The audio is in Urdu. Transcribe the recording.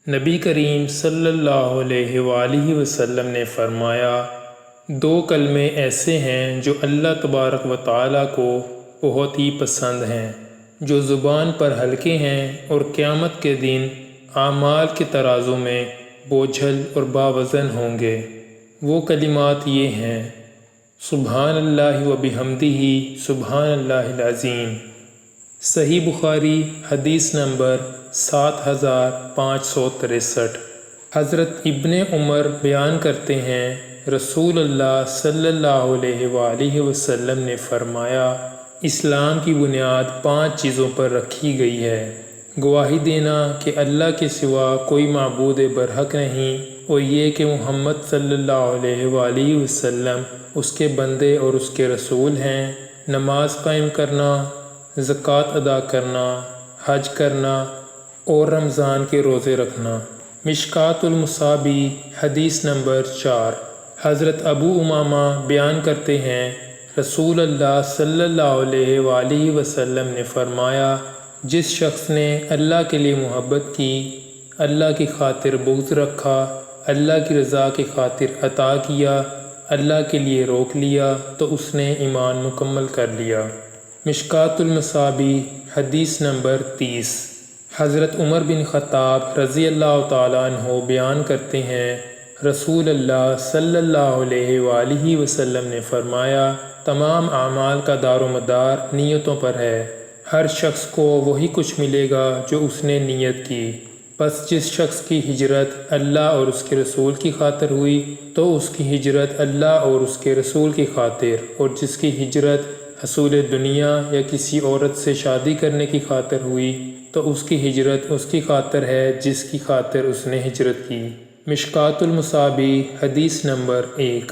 نبی کریم صلی اللہ علیہ وآلہ وسلم نے فرمایا، دو کلمے ایسے ہیں جو اللہ تبارک و تعالیٰ کو بہت ہی پسند ہیں، جو زبان پر ہلکے ہیں اور قیامت کے دن اعمال کے ترازو میں بوجھل اور باوزن ہوں گے۔ وہ کلمات یہ ہیں: سبحان اللہ و بحمدہ، سبحان اللہ العظیم۔ صحیح بخاری حدیث نمبر 7563۔ حضرت ابن عمر بیان کرتے ہیں، رسول اللہ صلی اللہ علیہ وآلہ وسلم نے فرمایا، اسلام کی بنیاد 5 چیزوں پر رکھی گئی ہے: گواہی دینا کہ اللہ کے سوا کوئی معبود برحق نہیں، اور یہ کہ محمد صلی اللہ علیہ وآلہ وسلم اس کے بندے اور اس کے رسول ہیں، نماز قائم کرنا، زکوٰۃ ادا کرنا، حج کرنا اور رمضان کے روزے رکھنا۔ مشکوٰۃ المصابیح حدیث نمبر 4۔ حضرت ابو امامہ بیان کرتے ہیں، رسول اللہ صلی اللہ علیہ وآلہ وسلم نے فرمایا، جس شخص نے اللہ کے لیے محبت کی، اللہ کی خاطر بغض رکھا، اللہ کی رضا کی خاطر عطا کیا، اللہ کے لیے روک لیا، تو اس نے ایمان مکمل کر لیا۔ مشکوٰۃ المصابیح حدیث نمبر 30۔ حضرت عمر بن خطاب رضی اللہ تعالیٰ عنہ بیان کرتے ہیں، رسول اللہ صلی اللہ علیہ وآلہ وسلم نے فرمایا، تمام اعمال کا دار و مدار نیتوں پر ہے، ہر شخص کو وہی کچھ ملے گا جو اس نے نیت کی، بس جس شخص کی ہجرت اللہ اور اس کے رسول کی خاطر ہوئی تو اس کی ہجرت اللہ اور اس کے رسول کی خاطر، اور جس کی ہجرت حصول دنیا یا کسی عورت سے شادی کرنے کی خاطر ہوئی تو اس کی ہجرت اس کی خاطر ہے جس کی خاطر اس نے ہجرت کی۔ مشکوٰۃ المصابیح حدیث نمبر 1۔